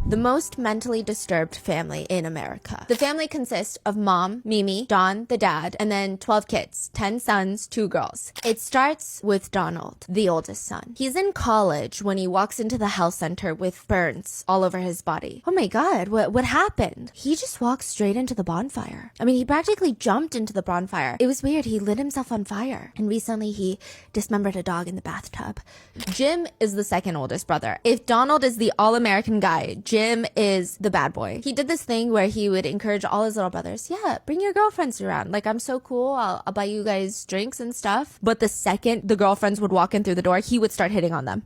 the most mentally disturbed family in America. The family consists of mom, Mimi, Don, the dad, and then 12 kids, 10 sons, 2 girls. It starts with Donald, the oldest son. He's in college when he walks into the health center with burns all over his body. Oh my God, what happened? He just walked straight into the bonfire. I mean, he practically jumped into the bonfire. It was weird. He lit himself on fire. And recently he dismembered a dog in the bathtub. Jim is the second oldest brother. If Donald is the all-American guy, Jim is the bad boy. He did this thing where he would encourage all his little brothers, yeah, bring your girlfriends around. Like, I'm so cool. I'll buy you guys drinks and stuff. But the second the girlfriends would walk in through the door, he would start hitting on them.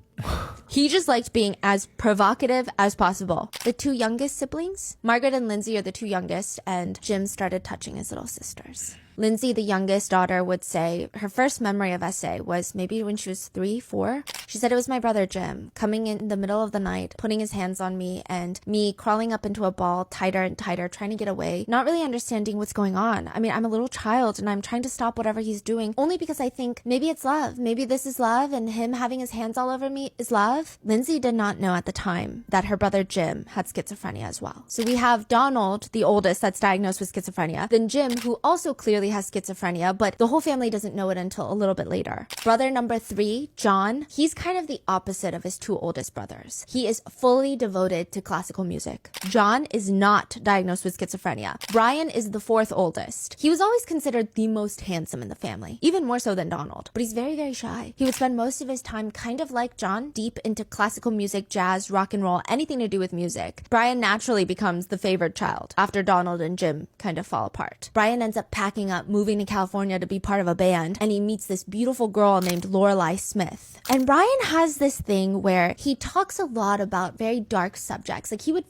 He just liked being as provocative as possible. The 2 youngest siblings, Margaret and Lindsay, are the 2 youngest, and Jim started touching his little sisters. Lindsay, the youngest daughter, would say her first memory of SA was maybe when she was 3, 4. She said it was my brother Jim coming in the middle of the night, putting his hands on me, and me crawling up into a ball tighter and tighter, trying to get away, not really understanding what's going on. I mean, I'm a little child and I'm trying to stop whatever he's doing only because I think maybe it's love. Maybe this is love, and him having his hands all over me is love. Lindsay did not know at the time that her brother Jim had schizophrenia as well. So we have Donald, the oldest, that's diagnosed with schizophrenia, then Jim, who also clearly has schizophrenia, but the whole family doesn't know it until a little bit later. Brother number 3, John, he's kind of the opposite of his 2 oldest brothers. He is fully devoted to classical music. John is not diagnosed with schizophrenia. Brian is the 4th oldest. He was always considered the most handsome in the family, even more so than Donald, but he's very, very shy. He would spend most of his time kind of like John, deep into classical music, jazz, rock and roll, anything to do with music. Brian naturally becomes the favored child after Donald and Jim kind of fall apart. Brian ends up packing up, moving to California to be part of a band, and he meets this beautiful girl named Lorelei Smith. And Brian has this thing where he talks a lot about very dark subjects. Like he would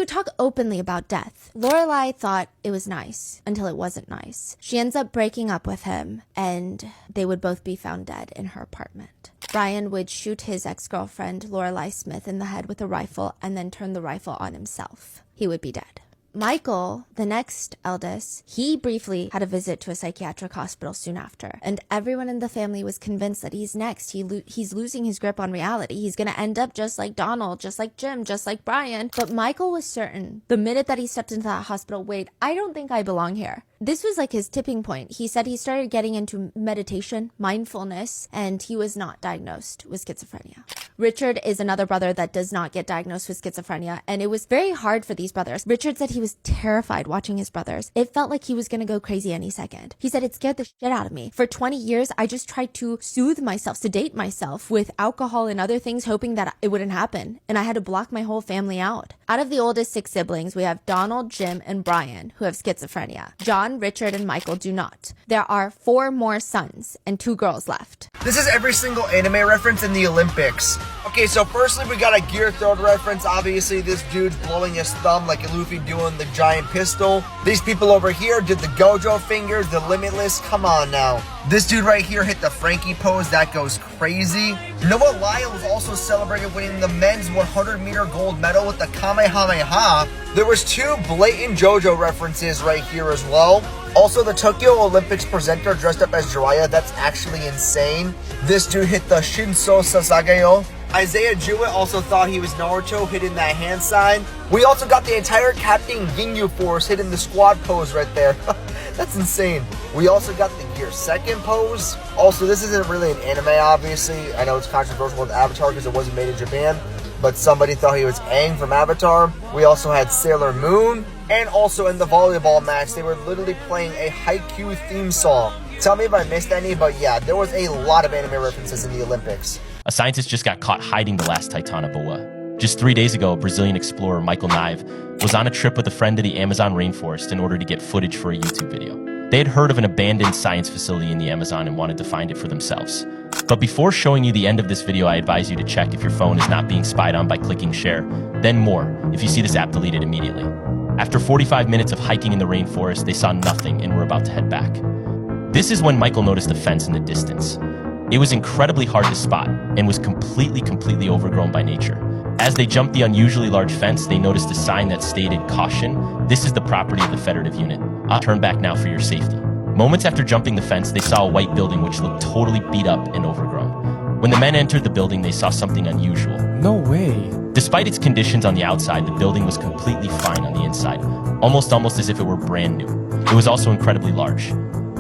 talk openly about death. Lorelei thought it was nice until it wasn't nice. She ends up breaking up with him, and they would both be found dead in her apartment. Brian would shoot his ex-girlfriend Lorelei Smith in the head with a rifle and then turn the rifle on himself. He would be dead. Michael, the next eldest, he briefly had a visit to a psychiatric hospital soon after, and everyone in the family was convinced that he's next. He's losing his grip on reality. He's going to end up just like Donald, just like Jim, just like Brian. But Michael was certain the minute that he stepped into that hospital, wait, I don't think I belong here. This was like his tipping point. He said he started getting into meditation, mindfulness, and he was not diagnosed with schizophrenia. Richard is another brother that does not get diagnosed with schizophrenia, and it was very hard for these brothers. Richard said he was terrified watching his brothers. It felt like he was going to go crazy any second. He said it scared the shit out of me. For 20 years, I just tried to soothe myself, sedate myself with alcohol and other things, hoping that it wouldn't happen, and I had to block my whole family out. Out of the oldest 6 siblings, we have Donald, Jim, and Brian, who have schizophrenia. John, Richard, and Michael do not. There are 4 more sons and 2 girls left. This is every single anime reference in the Olympics. Okay, so firstly we got a Gear Thrown reference. Obviously this dude's blowing his thumb like Luffy doing the giant pistol. These people over here did the Gojo fingers, the Limitless. Come on now. This dude right here hit the Frankie pose. That goes crazy. Noah Lyles also celebrated winning the men's 100-meter gold medal with the Kamehameha. There was 2 blatant JoJo references right here as well. Also, the Tokyo Olympics presenter dressed up as Jiraiya. That's actually insane. This dude hit the Shinso Sasageyo. Isaiah Jewett also thought he was Naruto, hitting that hand sign. We also got the entire Captain Ginyu force hitting the squad pose right there. That's insane. We also got the Gear Second pose. Also, this isn't really an anime, obviously. I know it's controversial with Avatar because it wasn't made in Japan, but somebody thought he was Aang from Avatar. We also had Sailor Moon. And also in the volleyball match, they were literally playing a Haikyuu theme song. Tell me if I missed any, but yeah, there was a lot of anime references in the Olympics. A scientist just got caught hiding the last Titanoboa. Just 3 days ago, Brazilian explorer Michael Nive was on a trip with a friend to the Amazon rainforest in order to get footage for a YouTube video. They had heard of an abandoned science facility in the Amazon and wanted to find it for themselves. But before showing you the end of this video, I advise you to check if your phone is not being spied on by clicking share. Then more, if you see this app deleted immediately. After 45 minutes of hiking in the rainforest, they saw nothing and were about to head back. This is when Michael noticed a fence in the distance. It was incredibly hard to spot and was completely overgrown by nature. As they jumped the unusually large fence, they noticed a sign that stated, "Caution, this is the property of the Federative Unit. Turn back now for your safety." Moments after jumping the fence, they saw a white building which looked totally beat up and overgrown. When the men entered the building, they saw something unusual. No way. Despite its conditions on the outside, the building was completely fine on the inside, almost as if it were brand new. It was also incredibly large.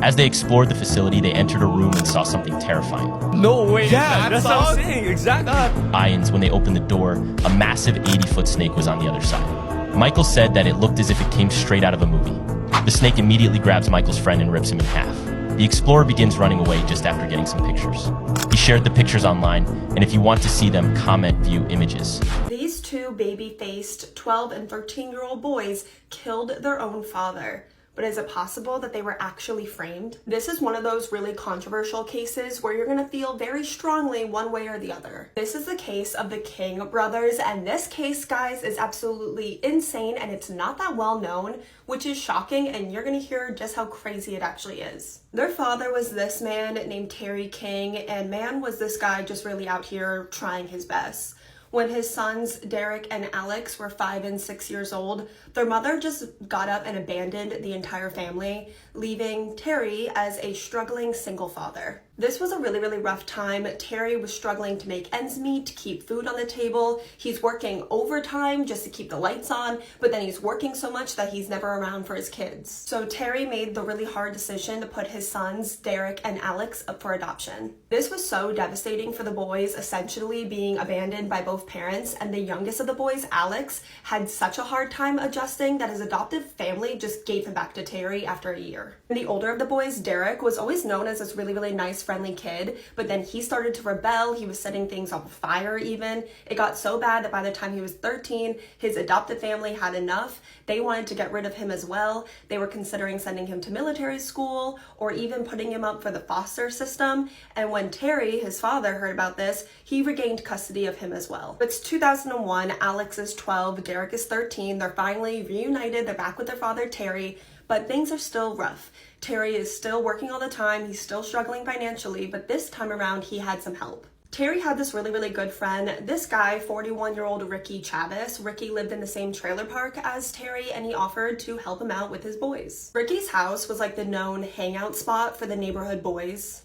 As they explored the facility, they entered a room and saw something terrifying. No way. Yeah, that's what I'm saying. Exactly. Ions, when they opened the door, a massive 80-foot snake was on the other side. Michael said that it looked as if it came straight out of a movie. The snake immediately grabs Michael's friend and rips him in half. The explorer begins running away just after getting some pictures. He shared the pictures online, and if you want to see them, comment view images. These two baby-faced 12 and 13-year-old boys killed their own father. But is it possible that they were actually framed? This is one of those really controversial cases where you're gonna feel very strongly one way or the other. This is the case of the King brothers, and this case, guys, is absolutely insane, and it's not that well known, which is shocking, and you're gonna hear just how crazy it actually is. Their father was this man named Terry King, and man was this guy just really out here trying his best. When his sons, Derek and Alex, were 5 and 6 years old, their mother just got up and abandoned the entire family, leaving Terry as a struggling single father. This was a really rough time. Terry was struggling to make ends meet, to keep food on the table. He's working overtime just to keep the lights on, but then he's working so much that he's never around for his kids. So Terry made the really hard decision to put his sons, Derek and Alex, up for adoption. This was so devastating for the boys, essentially being abandoned by both parents, and the youngest of the boys, Alex, had such a hard time adjusting that his adoptive family just gave him back to Terry after a year. And the older of the boys, Derek, was always known as this really nice, friendly kid, but then he started to rebel. He was setting things on fire even. It got so bad that by the time he was 13, his adopted family had enough. They wanted to get rid of him as well. They were considering sending him to military school or even putting him up for the foster system. And when Terry, his father, heard about this, he regained custody of him as well. It's 2001, Alex is 12, Derek is 13. They're finally reunited. They're back with their father, Terry, but things are still rough. Terry is still working all the time. He's still struggling financially, but this time around, he had some help. Terry had this really good friend. This guy, 41-year-old Ricky Chavez. Ricky lived in the same trailer park as Terry, and he offered to help him out with his boys. Ricky's house was like the known hangout spot for the neighborhood boys.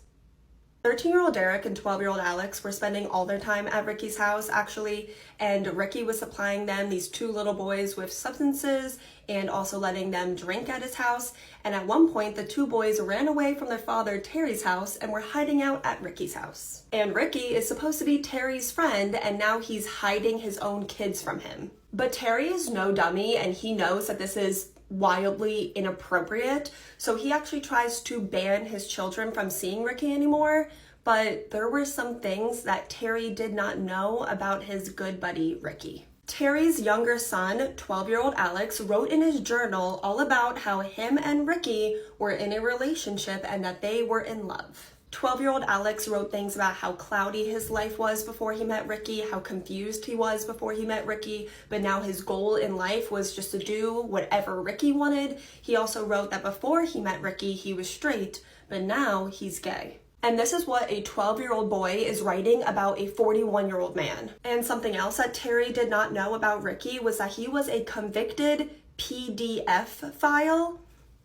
13-year-old Derek and 12-year-old Alex were spending all their time at Ricky's house, actually, and Ricky was supplying them, these two little boys, with substances and also letting them drink at his house. And at one point, the two boys ran away from their father, Terry's house, and were hiding out at Ricky's house. And Ricky is supposed to be Terry's friend, and now he's hiding his own kids from him. But Terry is no dummy, and he knows that this is wildly inappropriate, so he actually tries to ban his children from seeing Ricky anymore. But there were some things that Terry did not know about his good buddy Ricky. Terry's younger son, 12-year-old Alex, wrote in his journal all about how him and Ricky were in a relationship and that they were in love. 12-year-old Alex wrote things about how cloudy his life was before he met Ricky, how confused he was before he met Ricky, but now his goal in life was just to do whatever Ricky wanted. He also wrote that before he met Ricky, he was straight, but now he's gay. And this is what a 12-year-old boy is writing about a 41-year-old man. And something else that Terry did not know about Ricky was that he was a convicted PDF file,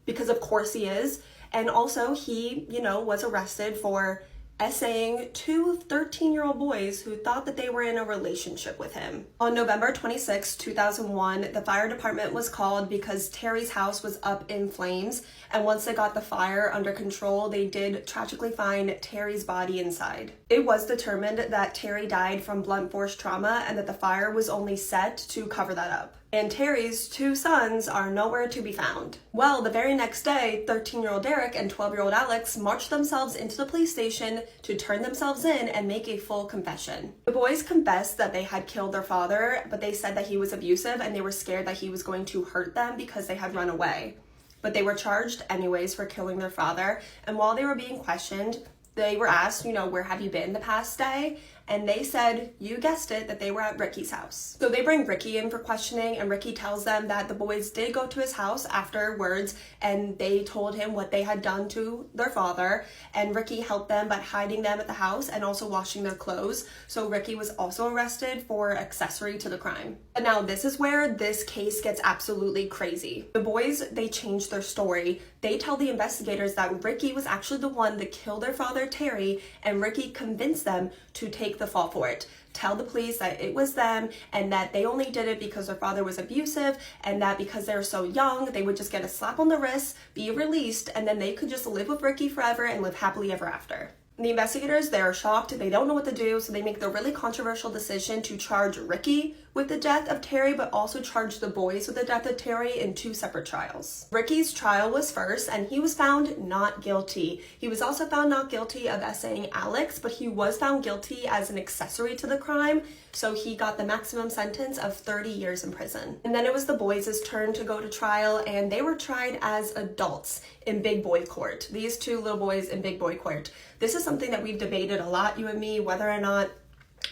because of course he is. And also he, was arrested for essaying two 13-year-old boys who thought that they were in a relationship with him. On November 26, 2001, the fire department was called because Terry's house was up in flames, and once they got the fire under control, they did tragically find Terry's body inside. It was determined that Terry died from blunt force trauma and that the fire was only set to cover that up. And Terry's two sons are nowhere to be found. Well, the very next day, 13-year-old Derek and 12-year-old Alex marched themselves into the police station to turn themselves in and make a full confession. The boys confessed that they had killed their father, but they said that he was abusive and they were scared that he was going to hurt them because they had run away. But they were charged anyways for killing their father, and while they were being questioned, they were asked, where have you been the past day? And they said, you guessed it, that they were at Ricky's house. So they bring Ricky in for questioning, and Ricky tells them that the boys did go to his house afterwards, and they told him what they had done to their father, and Ricky helped them by hiding them at the house and also washing their clothes. So Ricky was also arrested for accessory to the crime. But now this is where this case gets absolutely crazy. The boys, they changed their story. They tell the investigators that Ricky was actually the one that killed their father, Terry, and Ricky convinced them to take the fall for it. tell the police that it was them and that they only did it because their father was abusive, and that because they're so young, they would just get a slap on the wrist, be released, and then they could just live with Ricky forever and live happily ever after. The investigators, they're shocked, they don't know what to do, so they make the really controversial decision to charge Ricky with the death of Terry, but also charge the boys with the death of Terry in 2 separate trials. Ricky's trial was first, and he was found not guilty. He was also found not guilty of essaying Alex, but he was found guilty as an accessory to the crime, so he got the maximum sentence of 30 years in prison. And then it was the boys' turn to go to trial, and they were tried as adults in big boy court. These 2 little boys in big boy court. This is something that we've debated a lot, you and me, whether or not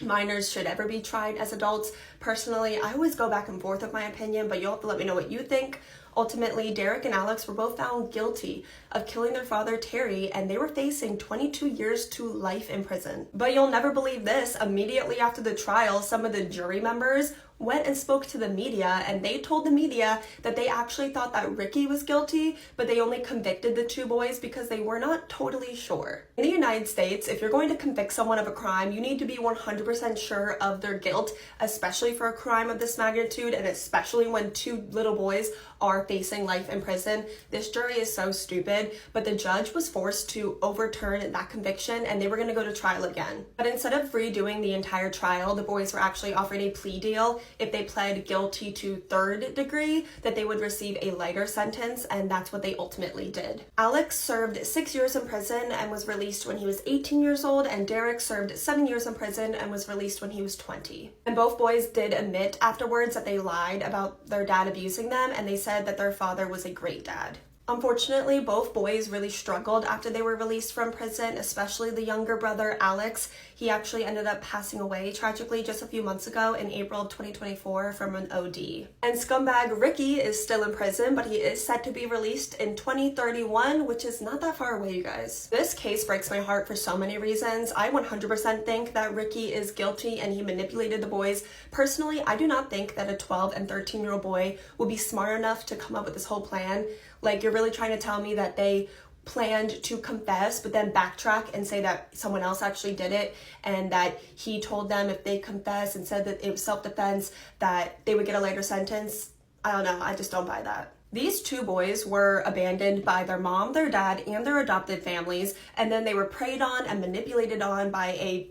minors should ever be tried as adults. Personally, I always go back and forth with my opinion, but you'll have to let me know what you think. Ultimately, Derek and Alex were both found guilty of killing their father, Terry, and they were facing 22 years to life in prison. But you'll never believe this, immediately after the trial, some of the jury members went and spoke to the media, and they told the media that they actually thought that Ricky was guilty, but they only convicted the 2 boys because they were not totally sure. In the United States, if you're going to convict someone of a crime, you need to be 100% sure of their guilt, especially for a crime of this magnitude, and especially when 2 little boys are facing life in prison. This jury is so stupid, but the judge was forced to overturn that conviction, and they were going to go to trial again. But instead of redoing the entire trial, the boys were actually offered a plea deal. If they pled guilty to 3rd degree, that they would receive a lighter sentence, and that's what they ultimately did. Alex served 6 years in prison and was released when he was 18 years old, and Derek served 7 years in prison and was released when he was 20. And both boys did admit afterwards that they lied about their dad abusing them, and they said that their father was a great dad. Unfortunately, both boys really struggled after they were released from prison, especially the younger brother, Alex. He actually ended up passing away tragically just a few months ago in April of 2024 from an OD. And scumbag Ricky is still in prison, but he is set to be released in 2031, which is not that far away, you guys. This case breaks my heart for so many reasons. I 100% think that Ricky is guilty and he manipulated the boys. Personally, I do not think that a 12 and 13-year-old boy will be smart enough to come up with this whole plan. Like, you're really trying to tell me that they planned to confess, but then backtrack and say that someone else actually did it, and that he told them if they confess and said that it was self-defense, that they would get a lighter sentence? I don't know. I just don't buy that. These 2 boys were abandoned by their mom, their dad, and their adopted families, and then they were preyed on and manipulated on by a,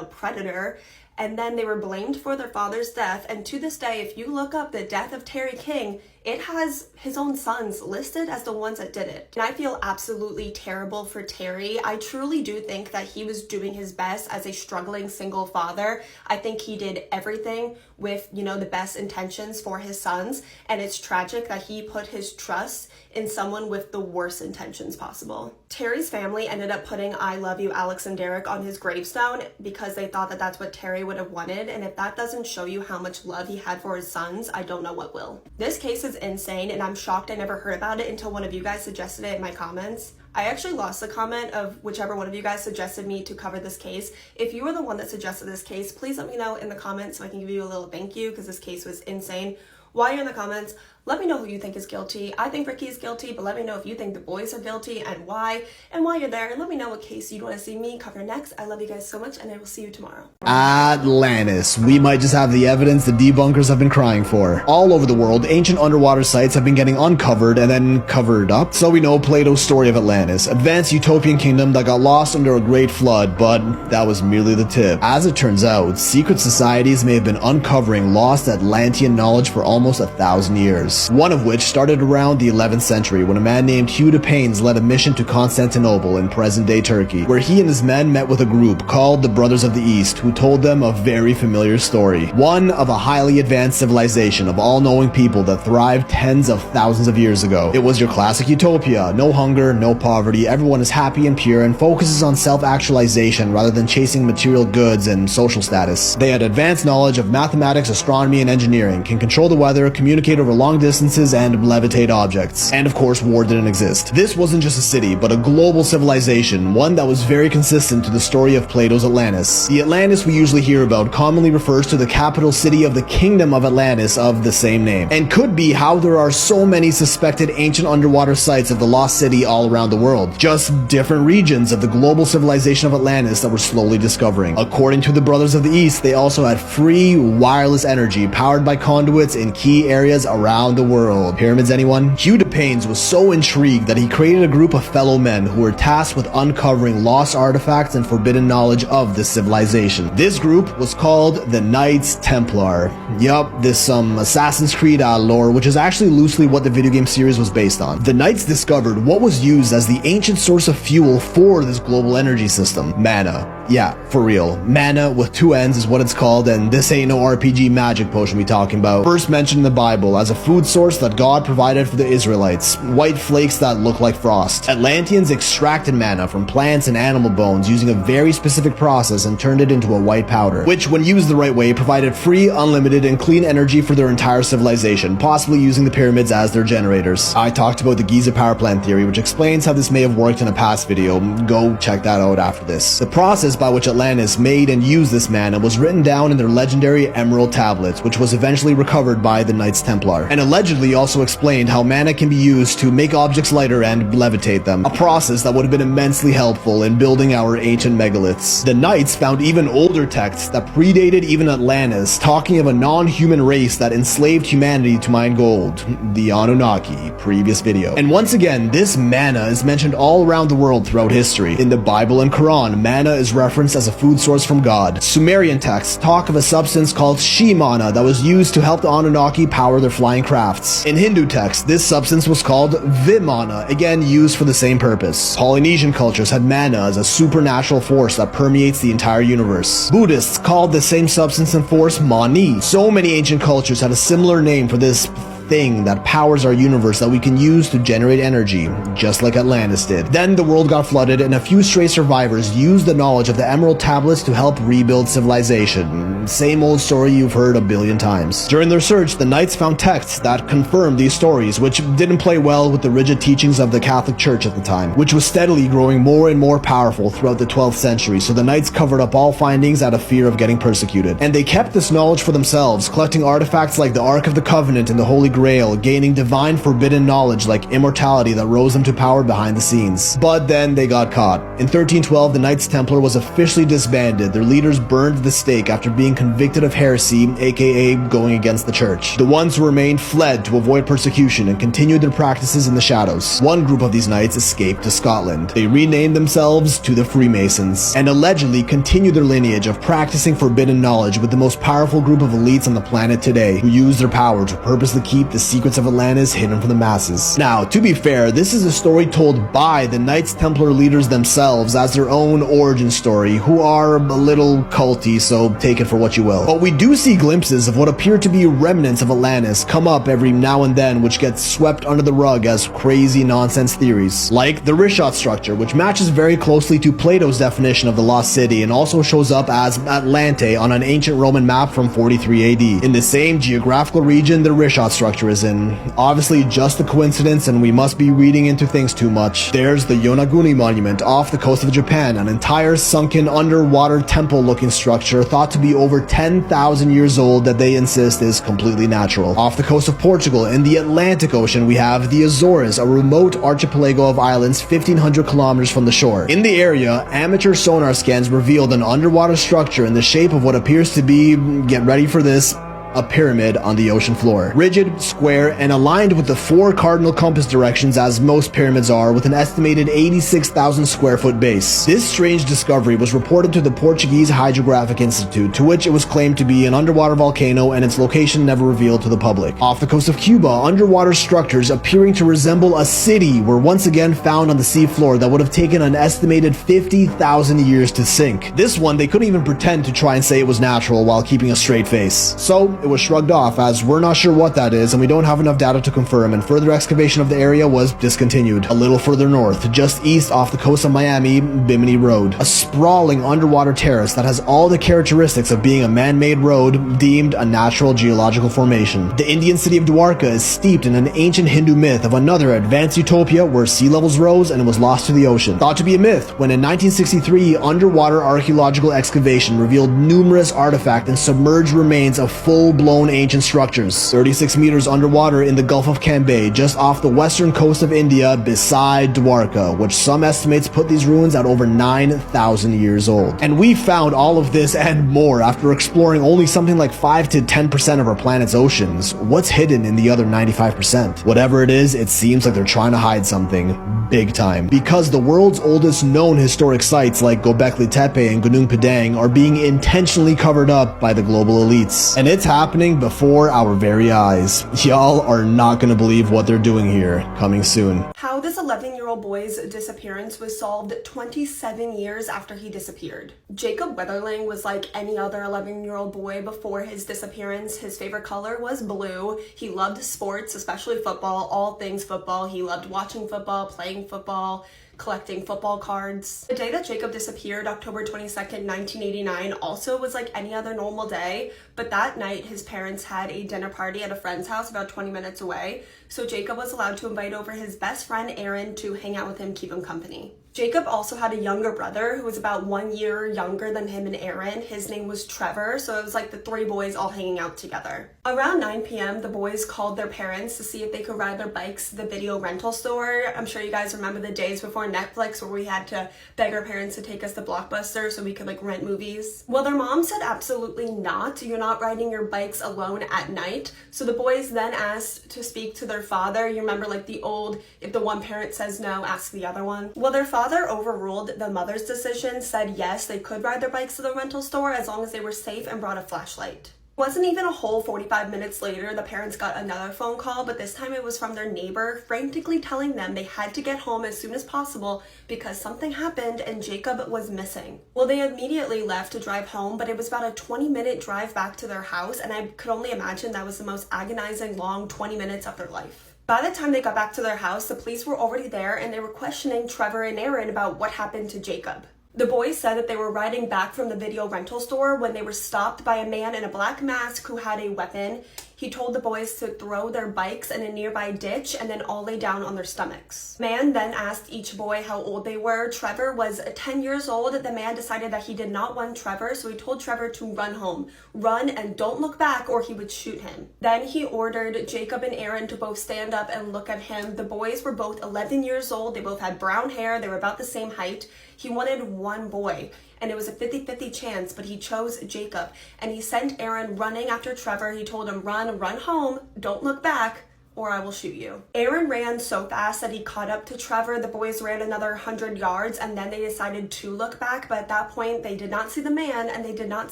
predator. And then they were blamed for their father's death. And to this day, if you look up the death of Terry King, it has his own sons listed as the ones that did it. And I feel absolutely terrible for Terry. I truly do think that he was doing his best as a struggling single father. I think he did everything with, the best intentions for his sons. And it's tragic that he put his trust in someone with the worst intentions possible. Terry's family ended up putting "I love you, Alex and Derek" on his gravestone because they thought that that's what Terry would have wanted. And if that doesn't show you how much love he had for his sons, I don't know what will. This case is insane, and I'm shocked I never heard about it until one of you guys suggested it in my comments. I actually lost the comment of whichever one of you guys suggested me to cover this case. If you were the one that suggested this case, please let me know in the comments so I can give you a little thank you, because this case was insane. While you're in the comments, let me know who you think is guilty. I think Ricky is guilty, but let me know if you think the boys are guilty and why. And while you're there, let me know what case you'd want to see me cover next. I love you guys so much, and I will see you tomorrow. Atlantis. We might just have the evidence the debunkers have been crying for. All over the world, ancient underwater sites have been getting uncovered and then covered up. So we know Plato's story of Atlantis, advanced utopian kingdom that got lost under a great flood, but that was merely the tip. As it turns out, secret societies may have been uncovering lost Atlantean knowledge for almost 1,000 years. One of which started around the 11th century when a man named Hugh de Paynes led a mission to Constantinople in present-day Turkey, where he and his men met with a group called the Brothers of the East, who told them a very familiar story. One of a highly advanced civilization of all-knowing people that thrived tens of thousands of years ago. It was your classic utopia. No hunger, no poverty, everyone is happy and pure and focuses on self-actualization rather than chasing material goods and social status. They had advanced knowledge of mathematics, astronomy, and engineering, can control the weather, communicate over long distances, and levitate objects. And of course, war didn't exist. This wasn't just a city, but a global civilization, one that was very consistent to the story of Plato's Atlantis. The Atlantis we usually hear about commonly refers to the capital city of the kingdom of Atlantis of the same name, and could be how there are so many suspected ancient underwater sites of the lost city all around the world, just different regions of the global civilization of Atlantis that we're slowly discovering. According to the Brothers of the East, they also had free wireless energy powered by conduits in key areas around the world. Pyramids, anyone? Hugh DePaynes was so intrigued that he created a group of fellow men who were tasked with uncovering lost artifacts and forbidden knowledge of this civilization. This group was called the Knights Templar. Yup, this Assassin's Creed lore, which is actually loosely what the video game series was based on. The Knights discovered what was used as the ancient source of fuel for this global energy system: mana. Yeah, for real. Mana with 2 N's is what it's called, and this ain't no RPG magic potion we talking about. First mentioned in the Bible as a food source that God provided for the Israelites. White flakes that look like frost. Atlanteans extracted mana from plants and animal bones using a very specific process and turned it into a white powder, which when used the right way provided free, unlimited, and clean energy for their entire civilization, possibly using the pyramids as their generators. I talked about the Giza power plant theory, which explains how this may have worked in a past video. Go check that out after this. The process by which Atlantis made and used this mana was written down in their legendary Emerald Tablets, which was eventually recovered by the Knights Templar, and allegedly also explained how mana can be used to make objects lighter and levitate them, a process that would have been immensely helpful in building our ancient megaliths. The Knights found even older texts that predated even Atlantis, talking of a non-human race that enslaved humanity to mine gold, the Anunnaki, previous video. And once again, this mana is mentioned all around the world throughout history. In the Bible and Quran, mana is referenced as a food source from God. Sumerian texts talk of a substance called she-mana that was used to help the Anunnaki power their flying crafts. In Hindu texts, this substance was called vimana, again used for the same purpose. Polynesian cultures had mana as a supernatural force that permeates the entire universe. Buddhists called the same substance and force mani. So many ancient cultures had a similar name for this thing that powers our universe that we can use to generate energy, just like Atlantis did. Then the world got flooded and a few stray survivors used the knowledge of the Emerald Tablets to help rebuild civilization. Same old story you've heard a billion times. During their search, the Knights found texts that confirmed these stories, which didn't play well with the rigid teachings of the Catholic Church at the time, which was steadily growing more and more powerful throughout the 12th century, so the Knights covered up all findings out of fear of getting persecuted. And they kept this knowledge for themselves, collecting artifacts like the Ark of the Covenant and the Holy Grail, gaining divine forbidden knowledge like immortality that rose them to power behind the scenes. But then they got caught. In 1312, the Knights Templar was officially disbanded. Their leaders burned at the stake after being convicted of heresy, aka going against the church. The ones who remained fled to avoid persecution and continued their practices in the shadows. One group of these knights escaped to Scotland. They renamed themselves to the Freemasons, and allegedly continued their lineage of practicing forbidden knowledge with the most powerful group of elites on the planet today, who use their power to purposely keep the secrets of Atlantis hidden from the masses. Now, to be fair, this is a story told by the Knights Templar leaders themselves as their own origin story, who are a little culty, so take it for what you will. But we do see glimpses of what appear to be remnants of Atlantis come up every now and then, which gets swept under the rug as crazy nonsense theories, like the Richat structure, which matches very closely to Plato's definition of the lost city and also shows up as Atlante on an ancient Roman map from 43 AD. In the same geographical region the Richat structure is in. Obviously just a coincidence, and we must be reading into things too much. There's the Yonaguni monument off the coast of Japan, an entire sunken underwater temple looking structure thought to be over 10,000 years old that they insist is completely natural. Off the coast of Portugal in the Atlantic Ocean we have the Azores, a remote archipelago of islands 1,500 kilometers from the shore. In the area, amateur sonar scans revealed an underwater structure in the shape of what appears to be, get ready for this, a pyramid on the ocean floor. Rigid, square, and aligned with the 4 cardinal compass directions as most pyramids are, with an estimated 86,000 square foot base. This strange discovery was reported to the Portuguese Hydrographic Institute, to which it was claimed to be an underwater volcano and its location never revealed to the public. Off the coast of Cuba, underwater structures appearing to resemble a city were once again found on the seafloor that would have taken an estimated 50,000 years to sink. This one, they couldn't even pretend to try and say it was natural while keeping a straight face. So, it was shrugged off as we're not sure what that is and we don't have enough data to confirm, and further excavation of the area was discontinued. A little further north, just east off the coast of Miami, Bimini Road, a sprawling underwater terrace that has all the characteristics of being a man-made road deemed a natural geological formation. The Indian city of Dwarka is steeped in an ancient Hindu myth of another advanced utopia where sea levels rose and it was lost to the ocean. Thought to be a myth when in 1963 underwater archaeological excavation revealed numerous artifact and submerged remains of full full-blown ancient structures, 36 meters underwater in the Gulf of Cambay, just off the western coast of India beside Dwarka, which some estimates put these ruins at over 9,000 years old. And we found all of this and more after exploring only something like 5 to 10% of our planet's oceans. What's hidden in the other 95%? Whatever it is, it seems like they're trying to hide something big time. Because the world's oldest known historic sites like Göbekli Tepe and Gunung Padang are being intentionally covered up by the global elites. And it's happening before our very eyes. Y'all are not gonna believe what they're doing here. Coming soon. How this 11-year-old boy's disappearance was solved 27 years after he disappeared. Jacob Wetterling was like any other 11-year-old boy before his disappearance. His favorite color was blue. He loved sports, especially football, all things football. He loved watching football, playing football, collecting football cards. The day that Jacob disappeared, October 22nd, 1989, also was like any other normal day, but that night his parents had a dinner party at a friend's house about 20 minutes away, so Jacob was allowed to invite over his best friend Aaron to hang out with him, keep him company. Jacob also had a younger brother who was about 1 year younger than him and Aaron. His name was Trevor, so it was like the three boys all hanging out together. Around 9 p.m., the boys called their parents to see if they could ride their bikes to the video rental store. I'm sure you guys remember the days before Netflix where we had to beg our parents to take us to Blockbuster so we could like rent movies. Well, their mom said absolutely not. You're not riding your bikes alone at night. So the boys then asked to speak to their father. You remember like the old, if the one parent says no, ask the other one. Well, their father overruled the mother's decision, said yes, they could ride their bikes to the rental store as long as they were safe and brought a flashlight. It wasn't even a whole 45 minutes later, the parents got another phone call, but this time it was from their neighbor, frantically telling them they had to get home as soon as possible because something happened and Jacob was missing. Well, they immediately left to drive home, but it was about a 20-minute drive back to their house, and I could only imagine that was the most agonizing long 20 minutes of their life. By the time they got back to their house, the police were already there and they were questioning Trevor and Aaron about what happened to Jacob. The boys said that they were riding back from the video rental store when they were stopped by a man in a black mask who had a weapon. He told the boys to throw their bikes in a nearby ditch and then all lay down on their stomachs. The man then asked each boy how old they were. Trevor was 10 years old. The man decided that he did not want Trevor, so he told Trevor to run home. Run and don't look back or he would shoot him. Then he ordered Jacob and Aaron to both stand up and look at him. The boys were both 11 years old. They both had brown hair. They were about the same height. He wanted one boy, and it was a 50-50 chance, but he chose Jacob, and he sent Aaron running after Trevor. He told him, run home, don't look back, or I will shoot you. Aaron ran so fast that he caught up to Trevor. The boys ran another 100 yards, and then they decided to look back, but at that point, they did not see the man, and they did not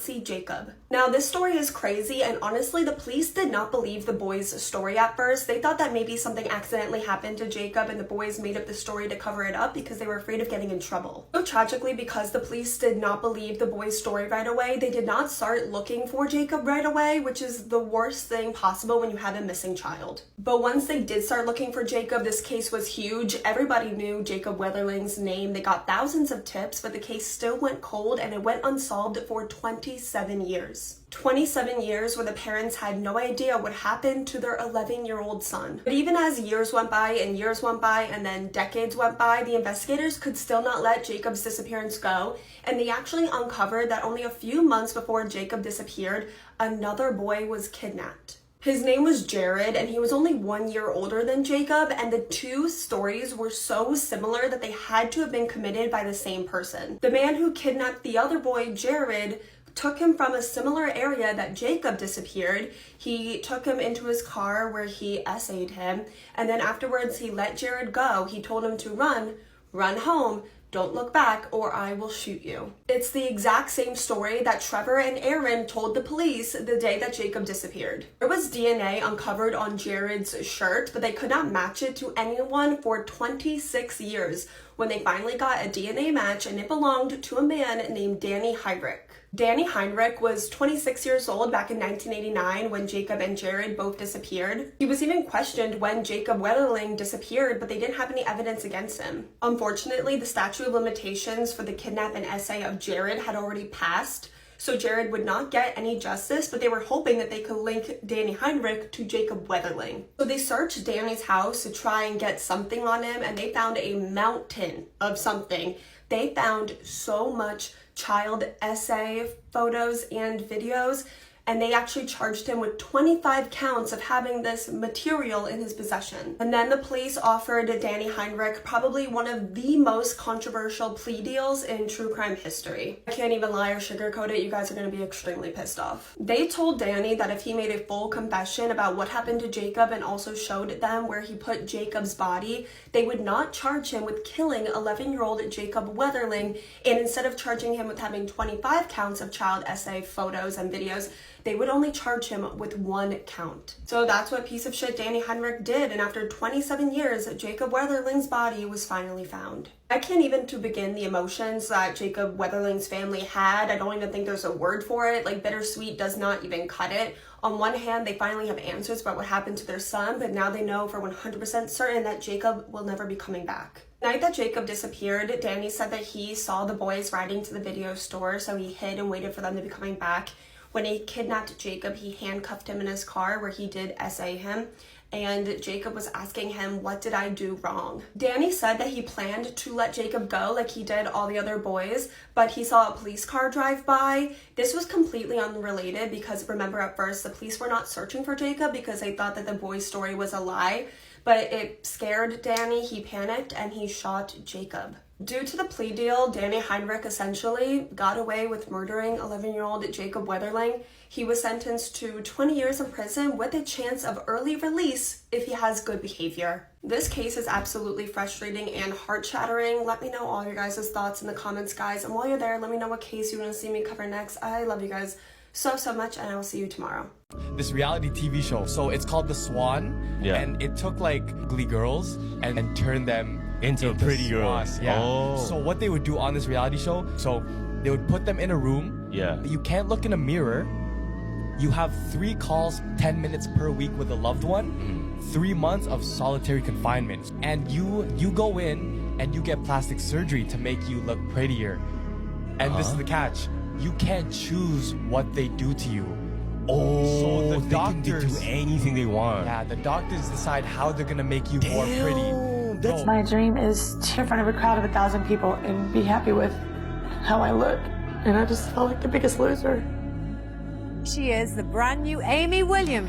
see Jacob. Now, this story is crazy, and honestly, the police did not believe the boys' story at first. They thought that maybe something accidentally happened to Jacob, and the boys made up the story to cover it up because they were afraid of getting in trouble. So tragically, because the police did not believe the boys' story right away, they did not start looking for Jacob right away, which is the worst thing possible when you have a missing child. But once they did start looking for Jacob, this case was huge. Everybody knew Jacob Wetterling's name. They got thousands of tips, but the case still went cold and it went unsolved for 27 years. 27 years where the parents had no idea what happened to their 11-year-old son. But even as years went by and then decades went by, the investigators could still not let Jacob's disappearance go, and they actually uncovered that only a few months before Jacob disappeared, another boy was kidnapped. His name was Jared, and he was only 1 year older than Jacob, and the two stories were so similar that they had to have been committed by the same person. The man who kidnapped the other boy, Jared, took him from a similar area that Jacob disappeared. He took him into his car where he essayed him, and then afterwards he let Jared go. He told him to run home, don't look back or I will shoot you. It's the exact same story that Trevor and Aaron told the police the day that Jacob disappeared. There was DNA uncovered on Jared's shirt, but they could not match it to anyone for 26 years when they finally got a DNA match, and it belonged to a man named Danny Heinrich. Danny Heinrich was 26 years old back in 1989 when Jacob and Jared both disappeared. He was even questioned when Jacob Wetterling disappeared, but they didn't have any evidence against him. Unfortunately, the statute of limitations for the kidnap and essay of Jared had already passed, so Jared would not get any justice, but they were hoping that they could link Danny Heinrich to Jacob Wetterling. So they searched Danny's house to try and get something on him, and they found a mountain of something. They found so much child essay photos and videos. and they actually charged him with 25 counts of having this material in his possession. And then the police offered Danny Heinrich probably one of the most controversial plea deals in true crime history. I can't even lie or sugarcoat it, you guys are going to be extremely pissed off. They told Danny that if he made a full confession about what happened to Jacob and also showed them where he put Jacob's body, they would not charge him with killing 11-year-old Jacob Wetterling, and instead of charging him with having 25 counts of child essay photos and videos, they would only charge him with 1 count. So that's what piece of shit Danny Heinrich did, and after 27 years, Jacob Wetterling's body was finally found. I can't even to begin the emotions that Jacob Wetterling's family had. I don't even think there's a word for it. Like, bittersweet does not even cut it. On one hand, they finally have answers about what happened to their son, but now they know for 100% certain that Jacob will never be coming back. The night that Jacob disappeared, Danny said that he saw the boys riding to the video store, so he hid and waited for them to be coming back. When he kidnapped Jacob, he handcuffed him in his car where he did essay him, and Jacob was asking him, "What did I do wrong?" Danny said that he planned to let Jacob go like he did all the other boys, but he saw a police car drive by. This was completely unrelated because remember at first the police were not searching for Jacob because they thought that the boy's story was a lie, but it scared Danny, he panicked, and he shot Jacob. Due to the plea deal, Danny Heinrich essentially got away with murdering 11-year-old Jacob Wetterling. He was sentenced to 20 years in prison with a chance of early release if he has good behavior. This case is absolutely frustrating and heart-shattering. Let me know all your guys' thoughts in the comments, guys. And while you're there, let me know what case you want to see me cover next. I love you guys so much, and I will see you tomorrow. This reality TV show, so it's called The Swan, and it took like Glee girls and turned them into pretty girls. Yeah. Oh. So what they would do on this reality show, so they would put them in a room. Yeah. You can't look in a mirror. You have 3 calls, 10 minutes per week with a loved one, 3 months of solitary confinement. And you go in and you get plastic surgery to make you look prettier. And this is the catch. You can't choose what they do to you. Oh, So the they doctors can do anything they want. Yeah, the doctors decide how they're gonna make you more pretty. That's My dream is to in front of a crowd of 1,000 people and be happy with how I look. And I just felt like the biggest loser. She is the brand new Amy Williams.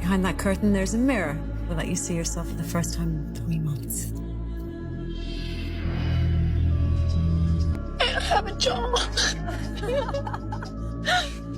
Behind that curtain, there's a mirror. Will let you see yourself for the first time in 3 months. I have a job.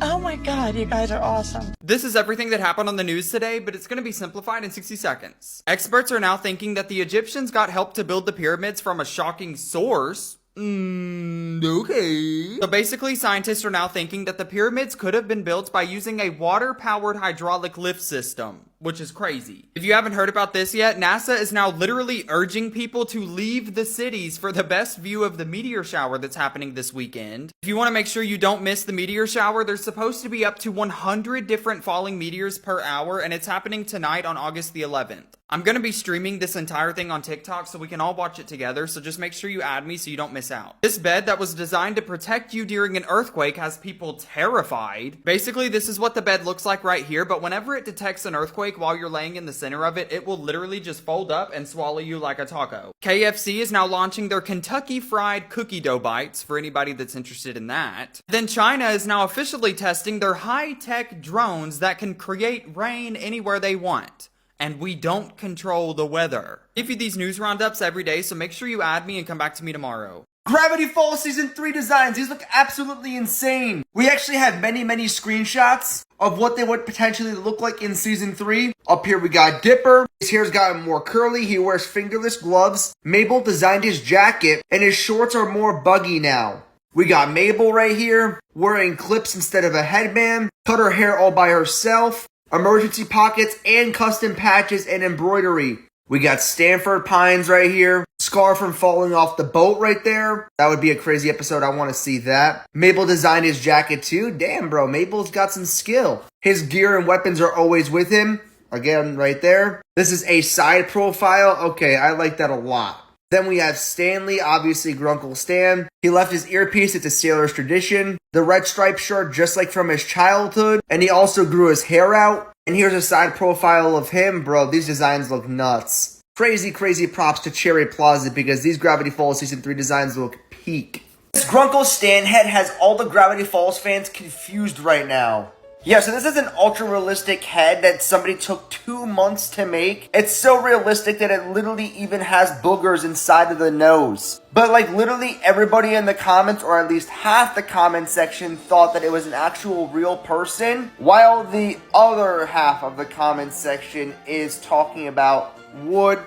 Oh my God, you guys are awesome. This is everything that happened on the news today, but it's going to be simplified in 60 seconds. Experts are now thinking that the Egyptians got help to build the pyramids from a shocking source. Okay. So basically, scientists are now thinking that the pyramids could have been built by using a water-powered hydraulic lift system, which is crazy. If you haven't heard about this yet, NASA is now literally urging people to leave the cities for the best view of the meteor shower that's happening this weekend. If you want to make sure you don't miss the meteor shower, there's supposed to be up to 100 different falling meteors per hour, and it's happening tonight on August the 11th. I'm going to be streaming this entire thing on TikTok so we can all watch it together, so just make sure you add me so you don't miss out. This bed that was designed to protect you during an earthquake has people terrified. Basically, this is what the bed looks like right here, but whenever it detects an earthquake while you're laying in the center of it, it will literally just fold up and swallow you like a taco. KFC is now launching their Kentucky Fried Cookie Dough Bites for anybody that's interested in that. Then China is now officially testing their high-tech drones that can create rain anywhere they want. And we don't control the weather. I give you these news roundups every day, so make sure you add me and come back to me tomorrow. Gravity Falls Season 3 designs. These look absolutely insane. We actually have many screenshots of what they would potentially look like in Season 3. Up here we got Dipper. His hair's gotten more curly. He wears fingerless gloves. Mabel designed his jacket, and his shorts are more buggy now. We got Mabel right here, wearing clips instead of a headband. Cut her hair all by herself. Emergency pockets and custom patches and embroidery. We got Stanford Pines right here. Scar from falling off the boat right there. That would be a crazy episode. I want to see that. Mabel designed his jacket too. Damn, bro. Mabel's got some skill. His gear and weapons are always with him. Again, right there. This is a side profile. Okay, I like that a lot. Then we have Stanley, obviously Grunkle Stan. He left his earpiece, it's a sailor's tradition. The red striped shirt, just like from his childhood. And he also grew his hair out. And here's a side profile of him. Bro, these designs look nuts. Crazy props to Cherry Plaza because these Gravity Falls Season 3 designs look peak. This Grunkle Stanhead has all the Gravity Falls fans confused right now. Yeah, so this is an ultra-realistic head that somebody took 2 months to make. It's so realistic that it literally even has boogers inside of the nose. But like literally everybody in the comments, or at least half the comment section, thought that it was an actual real person, while the other half of the comment section is talking about wood,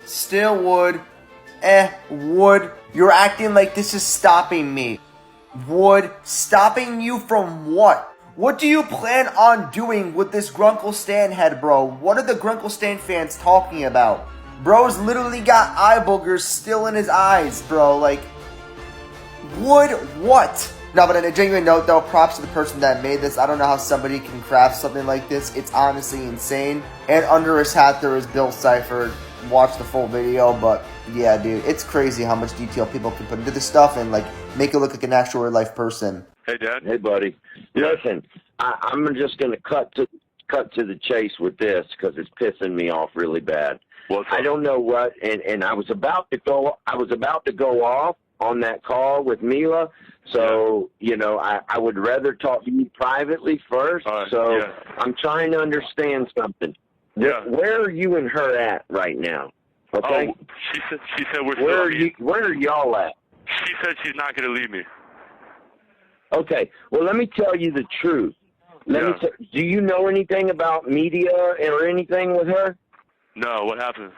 still wood, wood. You're acting like this is stopping me. Wood, stopping you from what? What do you plan on doing with this Grunkle Stan head, bro? What are the Grunkle Stan fans talking about? Bro's literally got eye boogers still in his eyes, bro. Like, wood what? No, but on a genuine note, though, props to the person that made this. I don't know how somebody can craft something like this. It's honestly insane. And under his hat, there is Bill Cipher. Watch the full video, but yeah, dude, it's crazy how much detail people can put into this stuff and, like, make it look like an actual real-life person. Hey, Dad. Hey, buddy. Listen, I'm just going to cut to the chase with this because it's pissing me off really bad. I don't know what, and I was about to go off on that call with Mila. So, you know, I would rather talk to you privately first. I'm trying to understand something. Yeah. Where are you and her at right now? Okay. Oh, she said we're still. Where are y'all at? She said she's not going to leave me. Okay. Well, let me tell you the truth. Do you know anything about media or anything with her? No. What happened?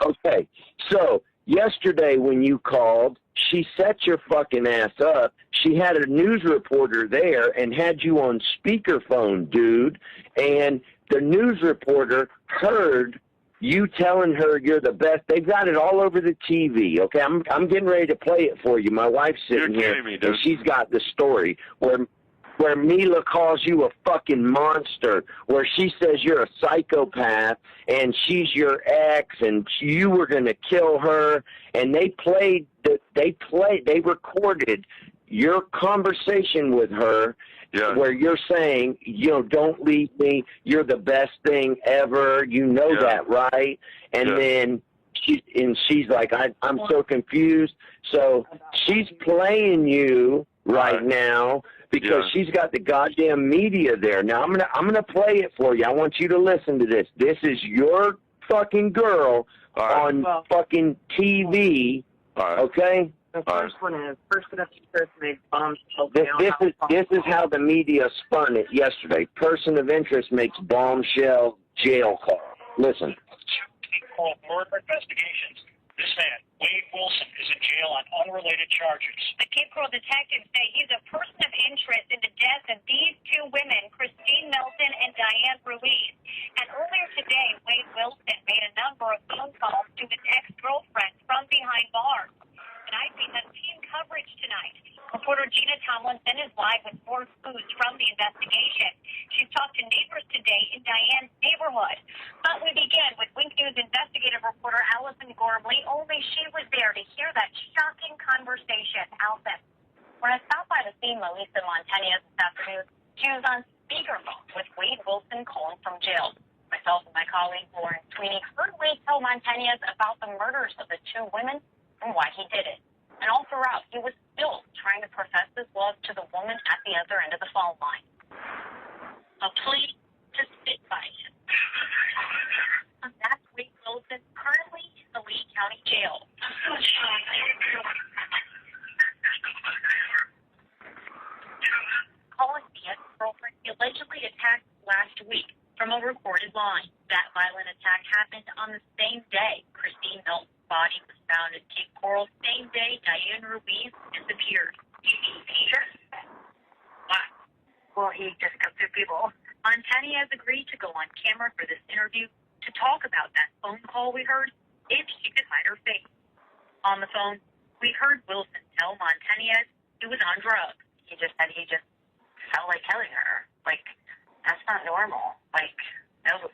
Okay. So yesterday when you called, she set your fucking ass up. She had a news reporter there and had you on speakerphone, dude. And the news reporter heard you telling her you're the best. They've got it all over the TV, okay? I'm getting ready to play it for you. My wife's sitting here, and she's got the story where Mila calls you a fucking monster, where she says you're a psychopath, and she's your ex, and you were going to kill her, and they recorded your conversation with her, where you're saying, you know, don't leave me, you're the best thing ever, you know that, right? And then she's like, I'm so confused. So she's playing you right now because she's got the goddamn media there. Now I'm gonna play it for you. I want you to listen to this. This is your fucking girl on fucking TV, okay? The first one is person of interest makes bombshell. This is how the media spun it yesterday. Person of interest makes bombshell jail call. Listen. Murder investigations. This man, Wade Wilson, is in jail on unrelated charges. The Cape Coral detectives say he's a person of interest in the deaths of these two women, Christine Melton and Diane Ruiz. And earlier today, Wade Wilson made a number of phone calls to his ex-girlfriend from behind bars. Tonight, we have team coverage tonight. Reporter Gina Tomlinson is live with more clues from the investigation. She's talked to neighbors today in Diane's neighborhood. But we begin with Wink News investigative reporter Allison Gormley. Only she was there to hear that shocking conversation. Allison. When I stopped by the scene, Melissa Montanez this afternoon, she was on speakerphone with Wade Wilson calling from jail. Myself and my colleague Lauren Sweeney heard Wade tell Montanez about the murders of the two women and why he did it. And all throughout, he was still trying to profess his love to the woman at the other end of the phone line. A plea to stick by him. That's Wade Wilson, currently in the Lee County Jail. Calling the ex-girlfriend he allegedly attacked last week from a recorded line. That violent attack happened on the same day Christine Melton's body was found at Cape Coral. Same day Diane Ruiz disappeared. Sure. Wow. Well, he just got two people. Montani has agreed to go on camera for this interview to talk about that phone call we heard if she could hide her face. On the phone, we heard Wilson tell Montanez he was on drugs. He just said he just felt like killing her. Like, that's not normal. Like, no.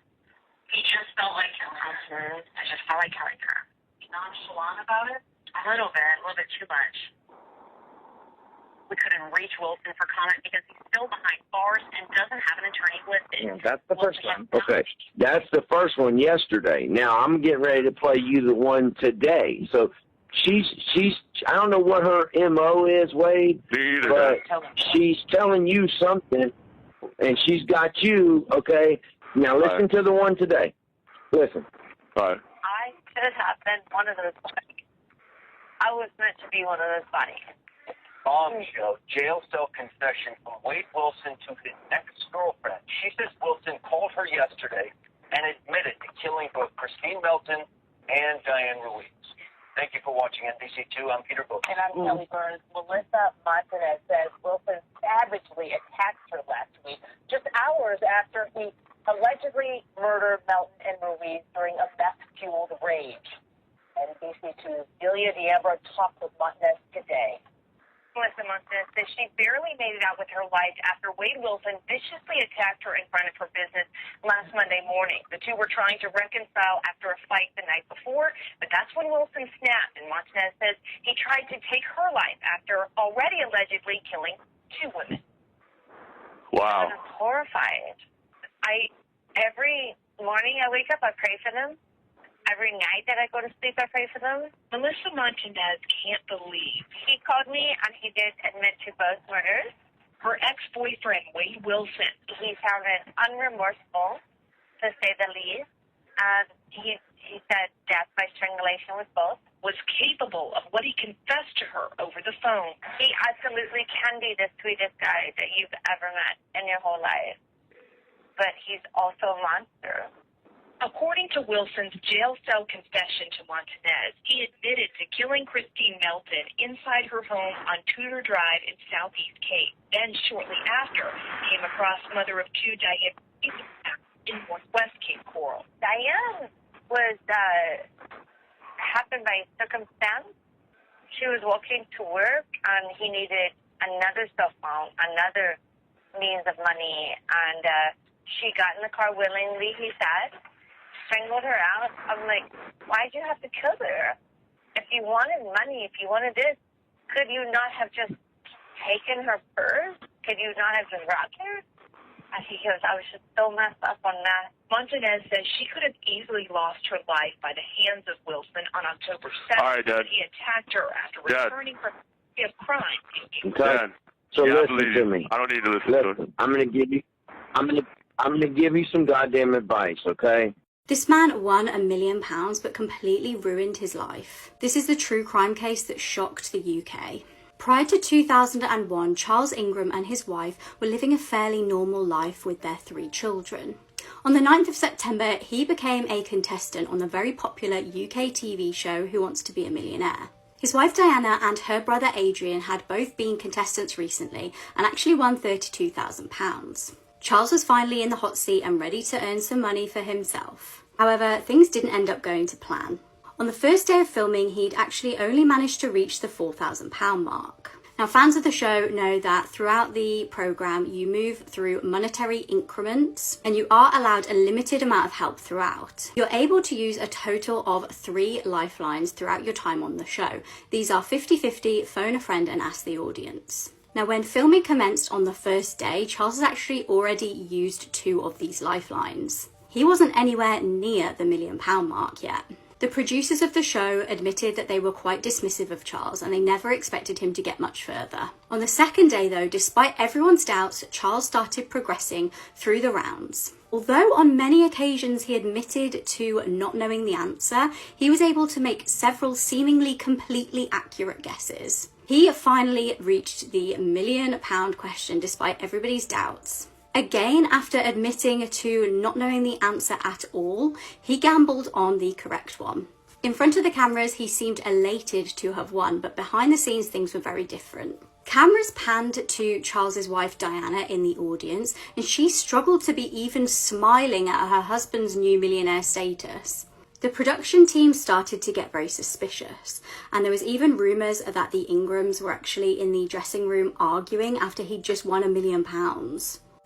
He just felt like killing her. I just felt like killing her. Nonchalant about it? A little bit too much. We couldn't reach Wilson for comment because he's still behind bars and doesn't have an attorney listed. Yeah, that's the first one. Okay, that's the first one yesterday. Now I'm getting ready to play you the one today. So I don't know what her MO is, Wade, but she's telling you something, and she's got you, okay? Now listen to the one today. Listen. All right. I could have been one of those bodies. I was meant to be one of those bodies. Bombshell jail cell confession from Wade Wilson to his ex-girlfriend. She says Wilson called her yesterday and admitted to killing both Christine Melton and Diane Ruiz. Thank you for watching NBC2. I'm Peter Book. And I'm Kelly Burns. Melissa Martinez says Wilson savagely attacked her last week, just hours after he allegedly murdered Melton and Ruiz during a meth-fueled rage. NBC2's Delia Diabra talked with Martinez today. Melissa Martinez says she barely made it out with her life after Wade Wilson viciously attacked her in front of her business last Monday morning. The two were trying to reconcile after a fight the night before, but that's when Wilson snapped, and Martinez says he tried to take her life after already allegedly killing 2 women. Wow. And I'm horrified. Every morning I wake up, I pray for them. Every night that I go to sleep, I pray for them. Melissa Martinez can't believe. He called me, and he did admit to both murders. Her ex-boyfriend, Wade Wilson. He sounded unremorseful, to say the least. He said death by strangulation was both. Was capable of what he confessed to her over the phone. He absolutely can be the sweetest guy that you've ever met in your whole life. But he's also a monster. According to Wilson's jail cell confession to Martinez, he admitted to killing Christine Melton inside her home on Tudor Drive in Southeast Cape. Then, shortly after, came across mother of 2 Diane in Northwest Cape Coral. Diane was happened by circumstance. She was walking to work, and he needed another cell phone, another means of money, and she got in the car willingly, he said. Strangled her out. I'm like, why'd you have to kill her? If you wanted money, if you wanted this, could you not have just taken her purse? Could you not have just robbed her? And he goes, I was just so messed up on that. Martinez says she could have easily lost her life by the hands of Wilson on October 7th. All right, Dad. He attacked her after returning from a crime. Okay. So listen to me. I don't need to listen to it. I'm gonna give you some goddamn advice, okay? This man won £1 million but completely ruined his life. This is the true crime case that shocked the UK. Prior to 2001, Charles Ingram and his wife were living a fairly normal life with their 3 children. On the 9th of September, he became a contestant on the very popular UK TV show Who Wants to Be a Millionaire. His wife Diana and her brother Adrian had both been contestants recently and actually won £32,000. Charles was finally in the hot seat and ready to earn some money for himself. However, things didn't end up going to plan. On the first day of filming, he'd actually only managed to reach the £4,000 mark. Now, fans of the show know that throughout the programme, you move through monetary increments and you are allowed a limited amount of help throughout. You're able to use a total of 3 lifelines throughout your time on the show. These are 50-50, phone a friend and ask the audience. Now, when filming commenced on the first day, Charles has actually already used 2 of these lifelines. He wasn't anywhere near the £1 million mark yet. The producers of the show admitted that they were quite dismissive of Charles and they never expected him to get much further. On the second day though, despite everyone's doubts, Charles started progressing through the rounds. Although on many occasions he admitted to not knowing the answer, he was able to make several seemingly completely accurate guesses. He finally reached the £1 million question despite everybody's doubts. Again, after admitting to not knowing the answer at all, he gambled on the correct one. In front of the cameras, he seemed elated to have won, but behind the scenes, things were very different. Cameras panned to Charles's wife Diana in the audience, and she struggled to be even smiling at her husband's new millionaire status. The production team started to get very suspicious, and there was even rumours that the Ingrams were actually in the dressing room arguing after he'd just won £1 million.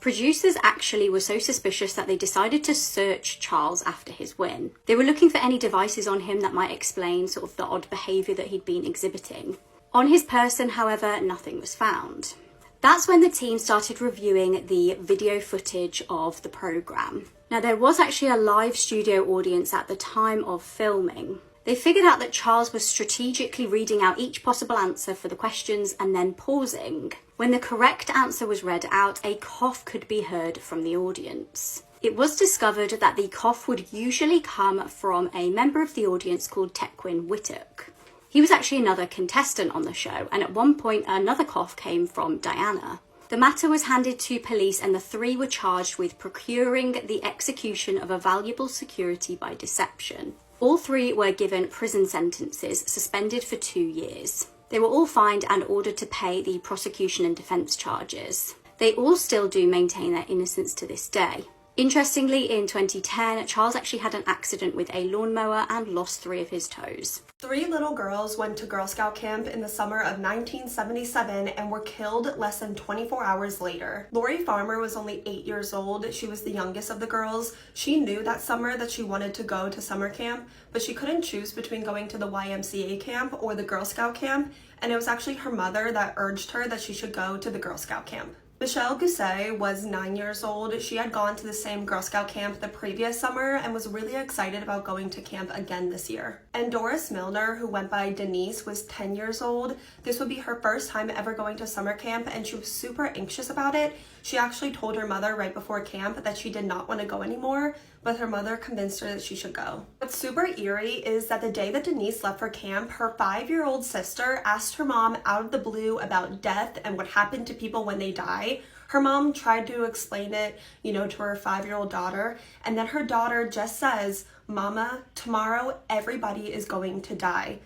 Producers actually were so suspicious that they decided to search Charles after his win. They were looking for any devices on him that might explain sort of the odd behaviour that he'd been exhibiting. On his person, however, nothing was found. That's when the team started reviewing the video footage of the programme. Now, there was actually a live studio audience at the time of filming. They figured out that Charles was strategically reading out each possible answer for the questions and then pausing. When the correct answer was read out, a cough could be heard from the audience. It was discovered that the cough would usually come from a member of the audience called Tequin Whittock. He was actually another contestant on the show, and at one point another cough came from Diana. The matter was handed to police and the three were charged with procuring the execution of a valuable security by deception. All three were given prison sentences, suspended for 2 years. They were all fined and ordered to pay the prosecution and defence charges. They all still do maintain their innocence to this day. Interestingly, in 2010, Charles actually had an accident with a lawnmower and lost 3 of his toes. 3 little girls went to Girl Scout camp in the summer of 1977 and were killed less than 24 hours later. Lori Farmer was only 8 years old. She was the youngest of the girls. She knew that summer that she wanted to go to summer camp, but she couldn't choose between going to the YMCA camp or the Girl Scout camp, and it was actually her mother that urged her that she should go to the Girl Scout camp. Michelle Gousset was 9 years old. She had gone to the same Girl Scout camp the previous summer and was really excited about going to camp again this year. And Doris Milner, who went by Denise, was 10 years old. This would be her first time ever going to summer camp and she was super anxious about it. She actually told her mother right before camp that she did not want to go anymore, but her mother convinced her that she should go. What's super eerie is that the day that Denise left for camp, her 5-year-old sister asked her mom out of the blue about death and what happened to people when they die. Her mom tried to explain it, to her 5-year-old daughter, and then her daughter just says, "Mama, tomorrow everybody is going to die."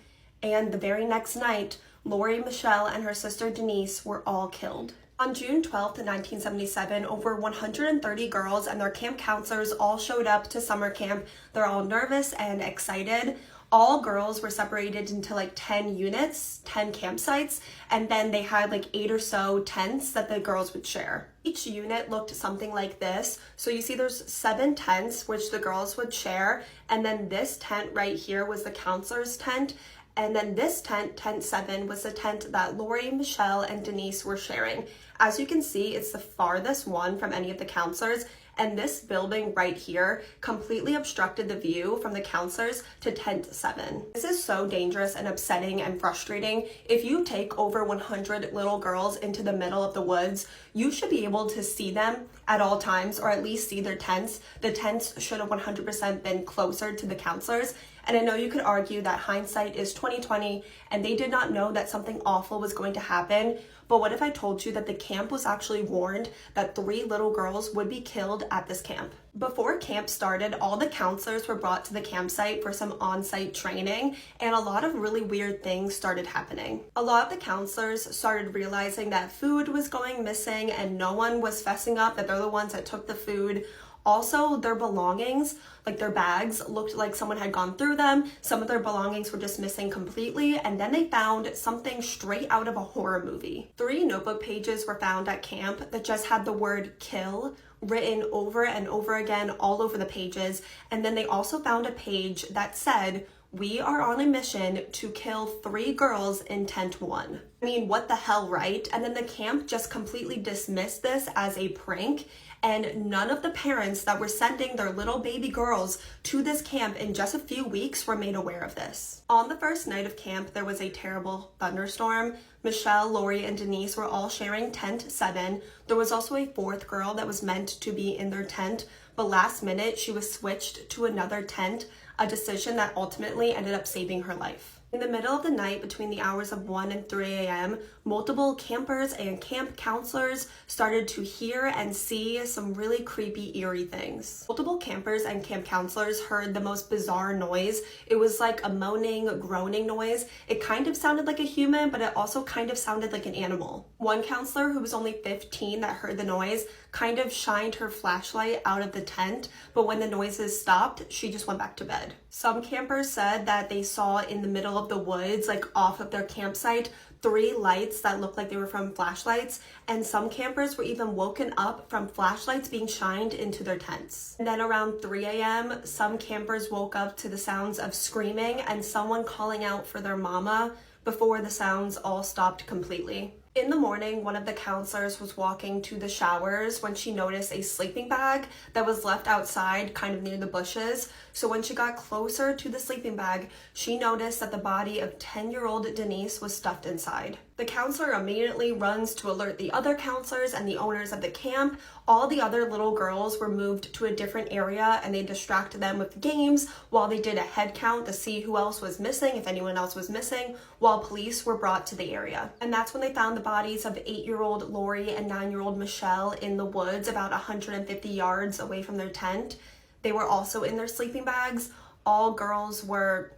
And the very next night, Lori, Michelle, and her sister Denise were all killed. On June 12th, 1977, over 130 girls and their camp counselors all showed up to summer camp. They're all nervous and excited. All girls were separated into like 10 units, 10 campsites, and then they had like 8 or so tents that the girls would share. Each unit looked something like this. So you see there's 7 tents which the girls would share, and then this tent right here was the counselor's tent. And then this tent, tent 7, was the tent that Lori, Michelle, and Denise were sharing. As you can see, it's the farthest one from any of the counselors, and this building right here completely obstructed the view from the counselors to tent 7. This is so dangerous and upsetting and frustrating. If you take over 100 little girls into the middle of the woods, you should be able to see them at all times, or at least see their tents. The tents should have 100% been closer to the counselors. And I know you could argue that hindsight is 20/20 and they did not know that something awful was going to happen. But what if I told you that the camp was actually warned that 3 little girls would be killed at this camp? Before camp started, all the counselors were brought to the campsite for some on-site training, and a lot of really weird things started happening. A lot of the counselors started realizing that food was going missing and no one was fessing up that they're the ones that took the food. Also, their belongings, like their bags, looked like someone had gone through them. Some of their belongings were just missing completely, and then they found something straight out of a horror movie. 3 notebook pages were found at camp that just had the word "kill" written over and over again all over the pages, and then they also found a page that said, "We are on a mission to kill 3 girls in tent 1. I mean, what the hell, right? And then the camp just completely dismissed this as a prank, and none of the parents that were sending their little baby girls to this camp in just a few weeks were made aware of this. On the first night of camp, there was a terrible thunderstorm. Michelle, Lori, and Denise were all sharing tent 7. There was also a 4th girl that was meant to be in their tent, but last minute she was switched to another tent, a decision that ultimately ended up saving her life. In the middle of the night, between the hours of 1 and 3 a.m., multiple campers and camp counselors started to hear and see some really creepy, eerie things. Multiple campers and camp counselors heard the most bizarre noise. It was like a moaning, groaning noise. It kind of sounded like a human, but it also kind of sounded like an animal. One counselor, who was only 15 that heard the noise, kind of shined her flashlight out of the tent, but when the noises stopped, she just went back to bed. Some campers said that they saw in the middle of the woods, like off of their campsite, 3 lights that looked like they were from flashlights, and some campers were even woken up from flashlights being shined into their tents. And then around 3 a.m., some campers woke up to the sounds of screaming and someone calling out for their mama before the sounds all stopped completely. In the morning, one of the counselors was walking to the showers when she noticed a sleeping bag that was left outside kind of near the bushes. So when she got closer to the sleeping bag, she noticed that the body of 10-year-old Denise was stuffed inside. The counselor immediately runs to alert the other counselors and the owners of the camp. All the other little girls were moved to a different area and they distracted them with games while they did a head count to see who else was missing, if anyone else was missing, while police were brought to the area. And that's when they found the bodies of 8-year-old Lori and 9-year-old Michelle in the woods about 150 yards away from their tent. They were also in their sleeping bags. All girls were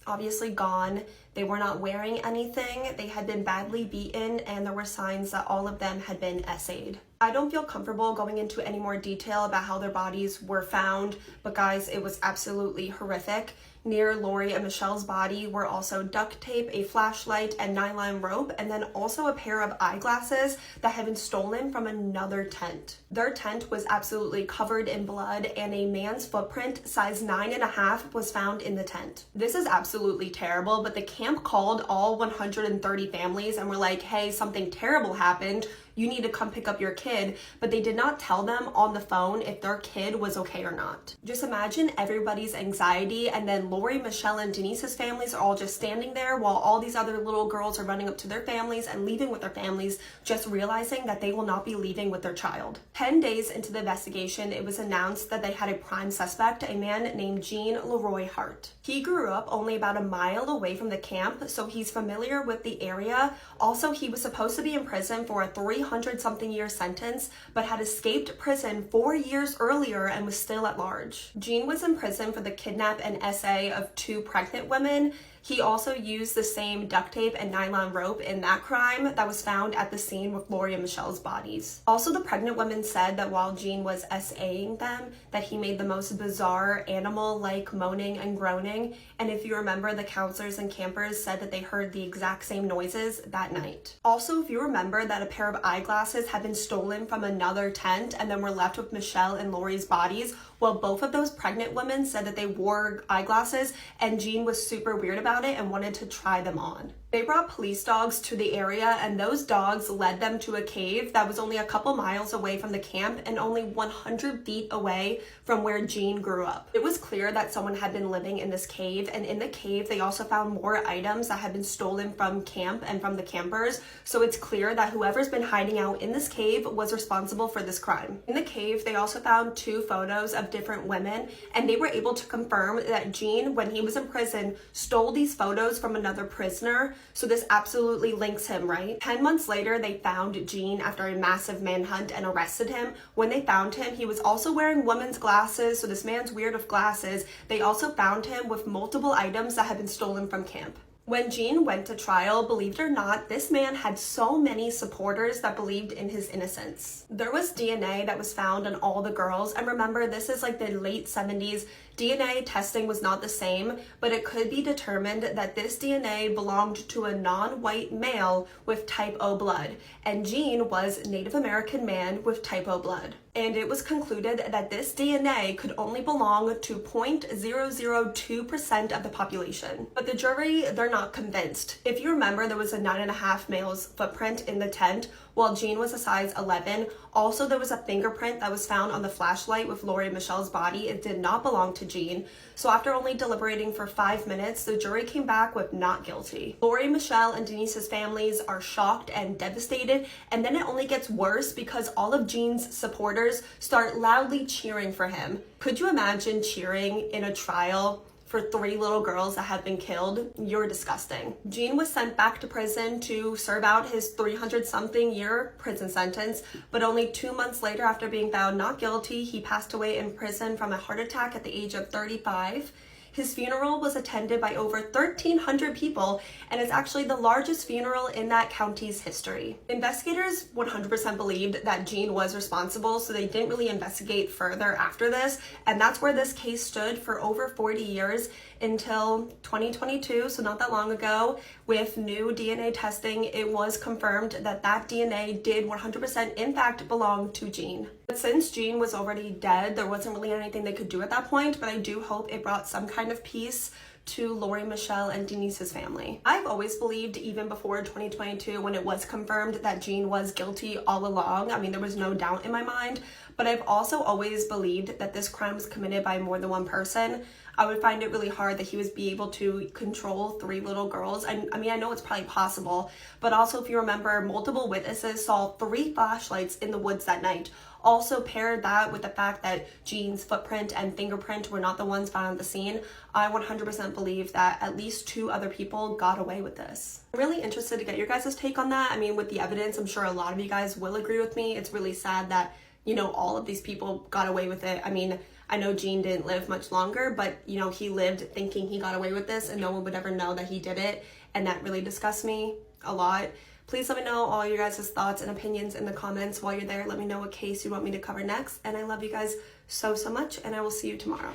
obviously gone. They were not wearing anything. They had been badly beaten and there were signs that all of them had been essayed. I don't feel comfortable going into any more detail about how their bodies were found, but guys, it was absolutely horrific. Near Lori and Michelle's body were also duct tape, a flashlight, and nylon rope, and then also a pair of eyeglasses that had been stolen from another tent. Their tent was absolutely covered in blood, and a man's footprint, size 9.5, was found in the tent. This is absolutely terrible, but the camp called all 130 families and were like, hey, something terrible happened. You need to come pick up your kid, but they did not tell them on the phone if their kid was okay or not. Just imagine everybody's anxiety, and then Lori, Michelle, and Denise's families are all just standing there while all these other little girls are running up to their families and leaving with their families, just realizing that they will not be leaving with their child. 10 days into the investigation, it was announced that they had a prime suspect, a man named Gene Leroy Hart. He grew up only about a mile away from the camp, so he's familiar with the area. Also, he was supposed to be in prison for a 300-something year sentence, but had escaped prison 4 years earlier and was still at large. Gene was in prison for the kidnap and essay of 2 pregnant women. He also used the same duct tape and nylon rope in that crime that was found at the scene with Lori and Michelle's bodies. Also, the pregnant women said that while Gene was SAing them, that he made the most bizarre animal-like moaning and groaning, and if you remember, the counselors and campers said that they heard the exact same noises that night. Also, if you remember that a pair of eyeglasses had been stolen from another tent and then were left with Michelle and Lori's bodies, well, both of those pregnant women said that they wore eyeglasses and Gene was super weird about it and wanted to try them on. They brought police dogs to the area and those dogs led them to a cave that was only a couple miles away from the camp and only 100 feet away from where Gene grew up. It was clear that someone had been living in this cave, and in the cave they also found more items that had been stolen from camp and from the campers, so it's clear that whoever's been hiding out in this cave was responsible for this crime. In the cave they also found 2 photos of different women, and they were able to confirm that Gene, when he was in prison, stole these photos from another prisoner. So this absolutely links him, right? 10 months later, they found Gene after a massive manhunt and arrested him. When they found him, he was also wearing women's glasses, so this man's weird with glasses. They also found him with multiple items that had been stolen from camp. When Gene went to trial, believe it or not, this man had so many supporters that believed in his innocence. There was DNA that was found on all the girls, and remember, this is like the late 70s. DNA testing was not the same, but it could be determined that this DNA belonged to a non-white male with type O blood, and Gene was Native American man with type O blood. And it was concluded that this DNA could only belong to 0.002% of the population. But the jury, they're not convinced. If you remember, there was a 9.5 male's footprint in the tent, while Gene was a size 11. Also, there was a fingerprint that was found on the flashlight with Lori and Michelle's body. It did not belong to Gene. So after only deliberating for 5 minutes, the jury came back with not guilty. Lori, Michelle, and Denise's families are shocked and devastated, and then it only gets worse because all of Gene's supporters start loudly cheering for him. Could you imagine cheering in a trial for 3 little girls that had been killed? You're disgusting. Gene was sent back to prison to serve out his 300-something year prison sentence, but only 2 months later, after being found not guilty, he passed away in prison from a heart attack at the age of 35. His funeral was attended by over 1,300 people and is actually the largest funeral in that county's history. Investigators 100% believed that Gene was responsible, so they didn't really investigate further after this, and that's where this case stood for over 40 years until 2022, so not that long ago. With new DNA testing, it was confirmed that that DNA did 100% in fact belong to Gene. But since Gene was already dead, there wasn't really anything they could do at that point, but I do hope it brought some kind of peace to Lori, Michelle, and Denise's family. I've always believed, even before 2022, when it was confirmed that Gene was guilty all along. I mean, there was no doubt in my mind, but I've also always believed that this crime was committed by more than one person. I would find it really hard that he was be able to control 3 little girls. And I mean, I know it's probably possible, but also if you remember, multiple witnesses saw 3 flashlights in the woods that night. Also paired that with the fact that Gene's footprint and fingerprint were not the ones found on the scene, I 100% believe that at least 2 other people got away with this. I'm really interested to get your guys' take on that. I mean, with the evidence, I'm sure a lot of you guys will agree with me. It's really sad that, you know, all of these people got away with it. I mean, I know Gene didn't live much longer, but, you know, he lived thinking he got away with this and no one would ever know that he did it. And that really disgusts me a lot. Please let me know all your guys' thoughts and opinions in the comments while you're there. Let me know what case you want me to cover next. And I love you guys so much, and I will see you tomorrow.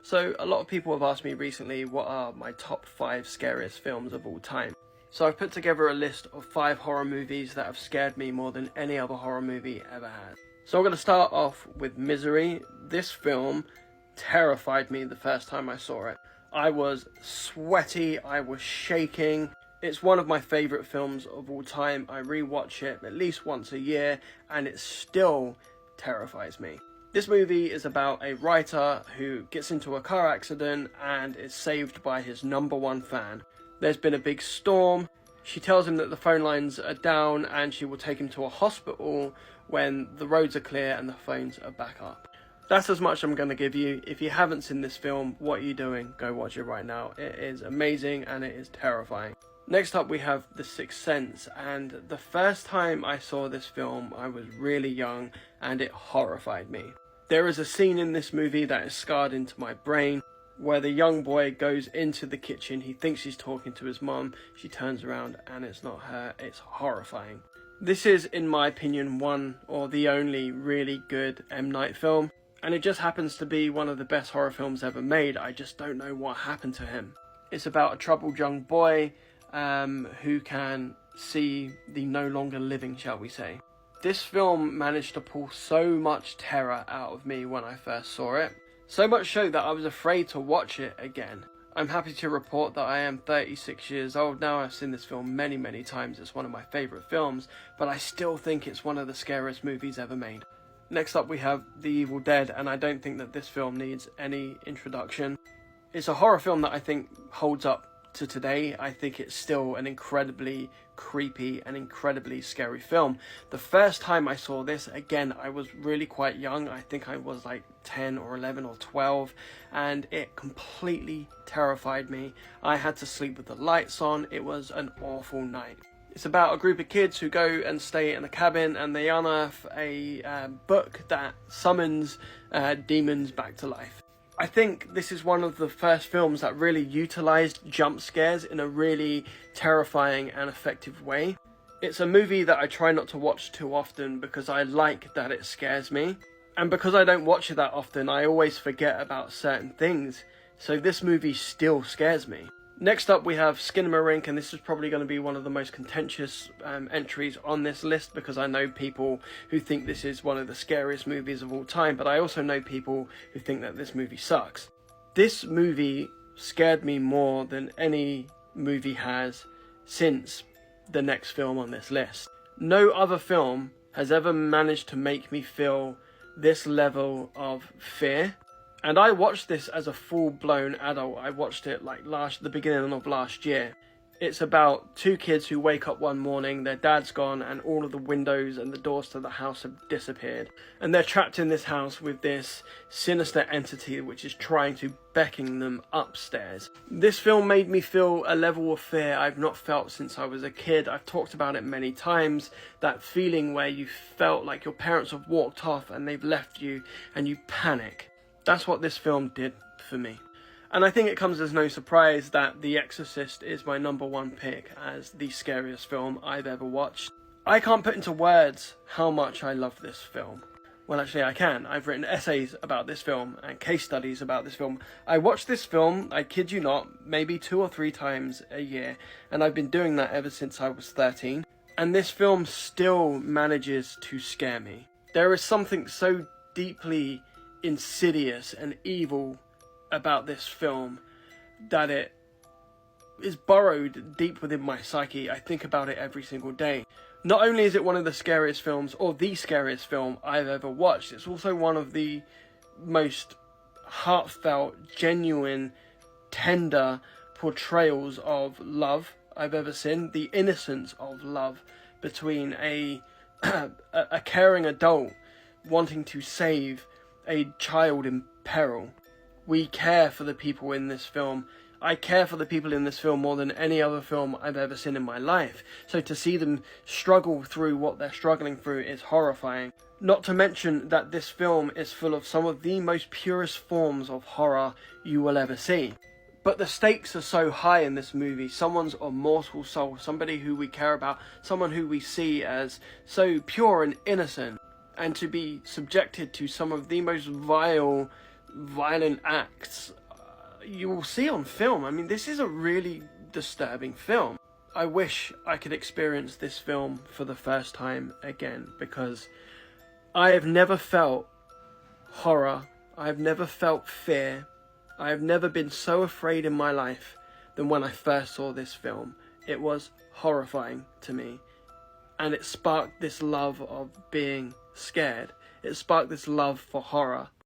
So a lot of people have asked me recently what are my top 5 scariest films of all time. So I've put together a list of 5 horror movies that have scared me more than any other horror movie ever has. So I'm going to start off with Misery. This film terrified me the first time I saw it. I was sweaty, I was shaking. It's one of my favourite films of all time. I rewatch it at least once a year and it still terrifies me. This movie is about a writer who gets into a car accident and is saved by his #1 fan. There's been a big storm. She tells him that the phone lines are down and she will take him to a hospital when the roads are clear and the phones are back up. That's as much I'm going to give you. If you haven't seen this film, what are you doing? Go watch it right now. It is amazing and it is terrifying. Next up we have The Sixth Sense, and the first time I saw this film I was really young and it horrified me. There is a scene in this movie that is scarred into my brain where the young boy goes into the kitchen, he thinks he's talking to his mum, she turns around and it's not her. It's horrifying. This is, in my opinion, one or the only really good M. Night film, and it just happens to be one of the best horror films ever made. I just don't know what happened to him. It's about a troubled young boy who can see the no longer living, shall we say. This film managed to pull so much terror out of me when I first saw it. So much so that I was afraid to watch it again. I'm happy to report that I am 36 years old now. I've seen this film many times. It's one of my favourite films, but I still think it's one of the scariest movies ever made. Next up we have The Evil Dead, and I don't think that this film needs any introduction. It's a horror film that I think holds up to today. I think it's still an incredibly creepy and incredibly scary film. The first time I saw this, again, I was really quite young. I think I was like 10 or 11 or 12, and it completely terrified me. I had to sleep with the lights on. It was an awful night. It's about a group of kids who go and stay in a cabin and they unearth a book that summons demons back to life. I think this is one of the first films that really utilised jump scares in a really terrifying and effective way. It's a movie that I try not to watch too often because I like that it scares me. And because I don't watch it that often, I always forget about certain things. So this movie still scares me. Next up we have Skinamarink, and this is probably going to be one of the most contentious entries on this list because I know people who think this is one of the scariest movies of all time, but I also know people who think that this movie sucks. This movie scared me more than any movie has since the next film on this list. No other film has ever managed to make me feel this level of fear. And I watched this as a full-blown adult. I watched it like the beginning of last year. It's about 2 kids who wake up one morning, their dad's gone, and all of the windows and the doors to the house have disappeared. And they're trapped in this house with this sinister entity which is trying to beckon them upstairs. This film made me feel a level of fear I've not felt since I was a kid. I've talked about it many times, that feeling where you felt like your parents have walked off and they've left you and you panic. That's what this film did for me. And I think it comes as no surprise that The Exorcist is my #1 pick as the scariest film I've ever watched. I can't put into words how much I love this film. Well, actually I can. I've written essays about this film and case studies about this film. I watch this film, I kid you not, maybe 2 or 3 times a year, and I've been doing that ever since I was 13. And this film still manages to scare me. There is something so deeply insidious and evil about this film that it is burrowed deep within my psyche. I think about it every single day. Not only is it one of the scariest films, or the scariest film I've ever watched, it's also one of the most heartfelt, genuine, tender portrayals of love I've ever seen. The innocence of love between a caring adult wanting to save a child in peril. We care for the people in this film. I care for the people in this film more than any other film I've ever seen in my life. So to see them struggle through what they're struggling through is horrifying. Not to mention that this film is full of some of the most purest forms of horror you will ever see. But the stakes are so high in this movie. Someone's immortal soul, somebody who we care about, someone who we see as so pure and innocent, and to be subjected to some of the most vile, violent acts you will see on film. I mean, this is a really disturbing film. I wish I could experience this film for the first time again, because I have never felt horror, I have never felt fear, I have never been so afraid in my life than when I first saw this film. It was horrifying to me, and it sparked this love of being scared. It sparked this love for horror.